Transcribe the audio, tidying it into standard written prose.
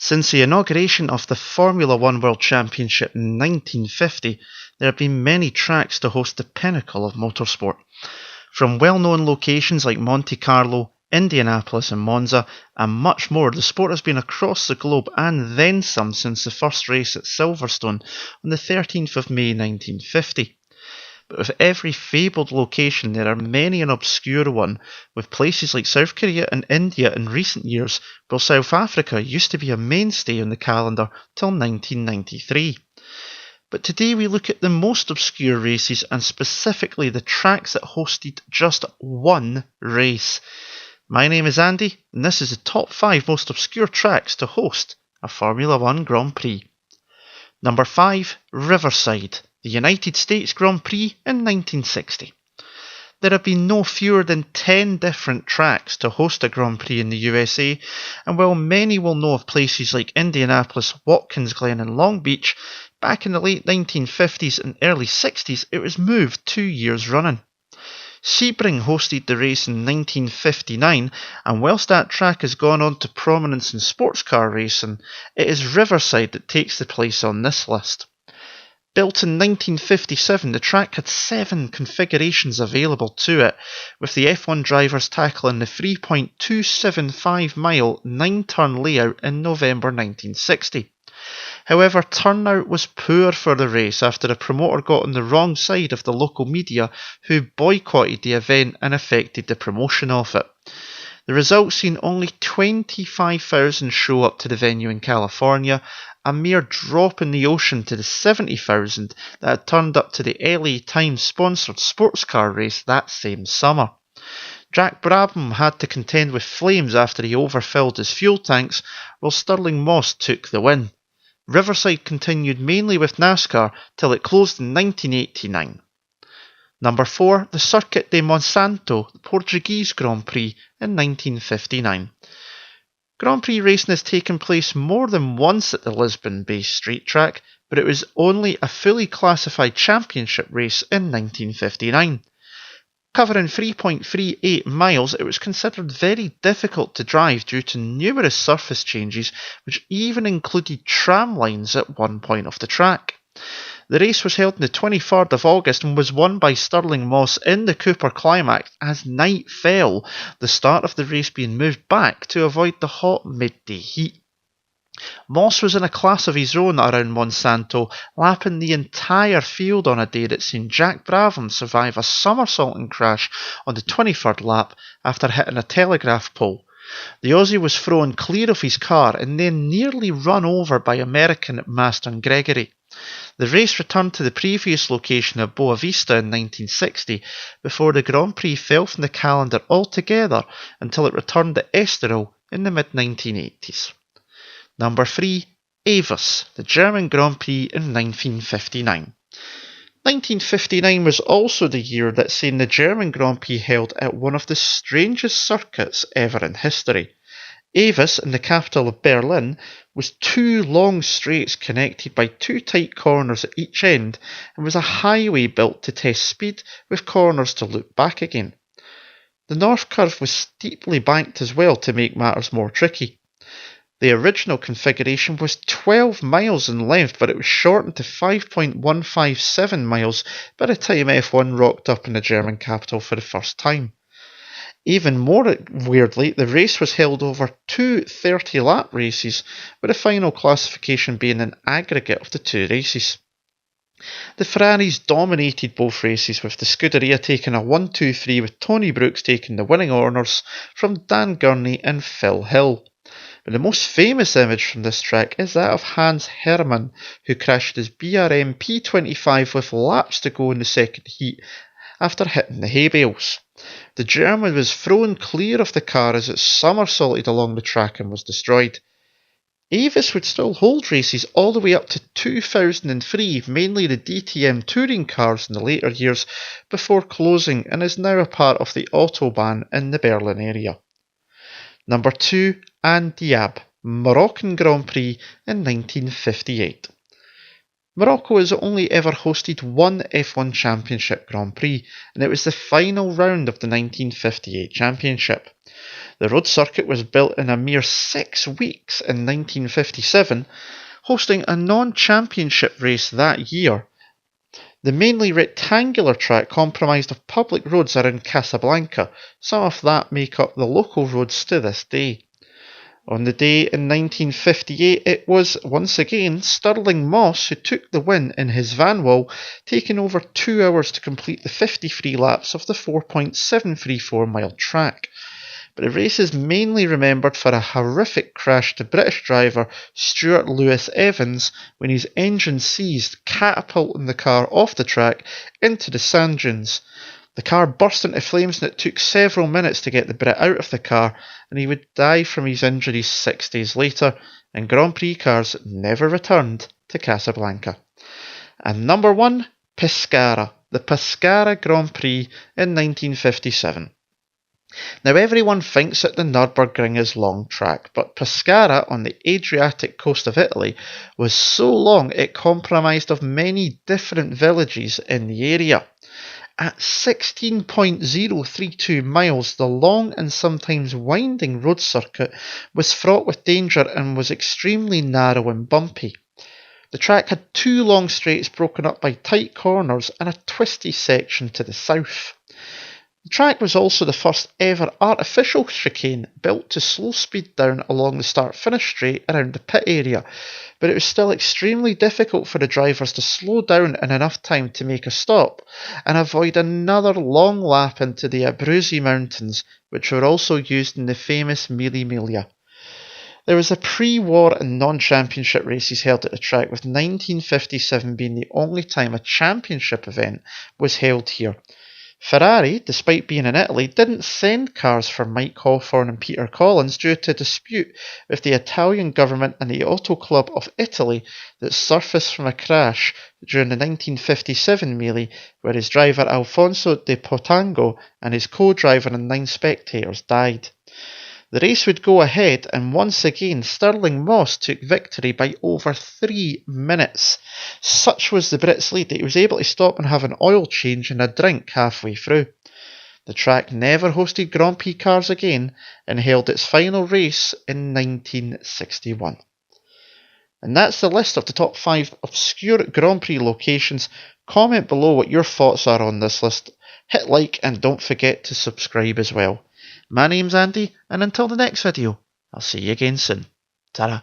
Since the inauguration of the Formula One World Championship in 1950, there have been many tracks to host the pinnacle of motorsport. From well-known locations like Monte Carlo, Indianapolis and Monza, and much more, the sport has been across the globe and then some since the first race at Silverstone on the 13th of May 1950. But with every fabled location, there are many an obscure one, with places like South Korea and India in recent years, while South Africa used to be a mainstay on the calendar till 1993. But today we look at the most obscure races and specifically the tracks that hosted just one race. My name is Andy, and this is the top 5 most obscure tracks to host a Formula One Grand Prix. Number 5, Riverside, the United States Grand Prix in 1960. There have been no fewer than 10 different tracks to host a Grand Prix in the USA, and while many will know of places like Indianapolis, Watkins Glen and Long Beach, back in the late 1950s and early 60s it was moved 2 years running. Sebring hosted the race in 1959, and whilst that track has gone on to prominence in sports car racing, it is Riverside that takes the place on this list. Built in 1957, the track had 7 configurations available to it, with the F1 drivers tackling the 3.275 mile 9-turn layout in November 1960. However, turnout was poor for the race after a promoter got on the wrong side of the local media who boycotted the event and affected the promotion of it. The result seen only 25,000 show up to the venue in California, a mere drop in the ocean to the 70,000 that had turned up to the LA Times sponsored sports car race that same summer. Jack Brabham had to contend with flames after he overfilled his fuel tanks, while Stirling Moss took the win. Riverside continued mainly with NASCAR till it closed in 1989. Number 4, the Circuit de Monsanto, the Portuguese Grand Prix in 1959. Grand Prix racing has taken place more than once at the Lisbon-based street track, but it was only a fully classified championship race in 1959. Covering 3.38 miles, it was considered very difficult to drive due to numerous surface changes, which even included tram lines at one point of the track. The race was held on the 23rd of August and was won by Stirling Moss in the Cooper Climax as night fell, the start of the race being moved back to avoid the hot midday heat. Moss was in a class of his own around Monsanto, lapping the entire field on a day that seen Jack Brabham survive a somersaulting crash on the 23rd lap after hitting a telegraph pole. The Aussie was thrown clear of his car and then nearly run over by American Maston Gregory. The race returned to the previous location of Boa Vista in 1960 before the Grand Prix fell from the calendar altogether until it returned to Estoril in the mid-1980s. Number 3, Avis, the German Grand Prix in 1959. 1959 was also the year that seen the German Grand Prix held at one of the strangest circuits ever in history. Avis, in the capital of Berlin, was 2 long straights connected by 2 tight corners at each end and was a highway built to test speed with corners to loop back again. The north curve was steeply banked as well to make matters more tricky. The original configuration was 12 miles in length, but it was shortened to 5.157 miles by the time F1 rocked up in the German capital for the first time. Even more weirdly, the race was held over 2 30-lap races, with the final classification being an aggregate of the 2 races. The Ferraris dominated both races, with the Scuderia taking a 1-2-3 with Tony Brooks taking the winning honours from Dan Gurney and Phil Hill. But the most famous image from this track is that of Hans Hermann, who crashed his BRM P25 with laps to go in the second heat after hitting the hay bales. The German was thrown clear of the car as it somersaulted along the track and was destroyed. Avis would still hold races all the way up to 2003, mainly the DTM touring cars in the later years, before closing, and is now a part of the Autobahn in the Berlin area. Number 2, An Diab, Moroccan Grand Prix in 1958. Morocco has only ever hosted one F1 Championship Grand Prix, and it was the final round of the 1958 championship. The road circuit was built in a mere 6 weeks in 1957, hosting a non-championship race that year. The mainly rectangular track comprised of public roads around Casablanca. Some of that make up the local roads to this day. On the day in 1958, it was, once again, Stirling Moss who took the win in his Vanwall, taking over 2 hours to complete the 53 laps of the 4.734 mile track. But the race is mainly remembered for a horrific crash to British driver Stuart Lewis Evans when his engine seized, catapulting the car off the track into the sand dunes. The car burst into flames and it took several minutes to get the Brit out of the car, and he would die from his injuries 6 days later, and Grand Prix cars never returned to Casablanca. And number 1, Pescara, the Pescara Grand Prix in 1957. Now everyone thinks that the Nürburgring is long track, but Pescara on the Adriatic coast of Italy was so long it comprised of many different villages in the area. At 16.032 miles, the long and sometimes winding road circuit was fraught with danger and was extremely narrow and bumpy. The track had 2 long straights broken up by tight corners and a twisty section to the south. The track was also the first ever artificial chicane built to slow speed down along the start-finish straight around the pit area, but it was still extremely difficult for the drivers to slow down in enough time to make a stop and avoid another long lap into the Abruzzi Mountains, which were also used in the famous Mille Miglia. There was a pre-war and non-championship races held at the track, with 1957 being the only time a championship event was held here. Ferrari, despite being in Italy, didn't send cars for Mike Hawthorne and Peter Collins due to a dispute with the Italian government and the Auto Club of Italy that surfaced from a crash during the 1957 melee, where his driver Alfonso de Potango and his co-driver and 9 spectators died. The race would go ahead, and once again Stirling Moss took victory by over 3 minutes. Such was the Brits' lead that he was able to stop and have an oil change and a drink halfway through. The track never hosted Grand Prix cars again and held its final race in 1961. And that's the list of the top 5 obscure Grand Prix locations. Comment below what your thoughts are on this list. Hit like and don't forget to subscribe as well. My name's Andy, and until the next video, I'll see you again soon. Ta-ra.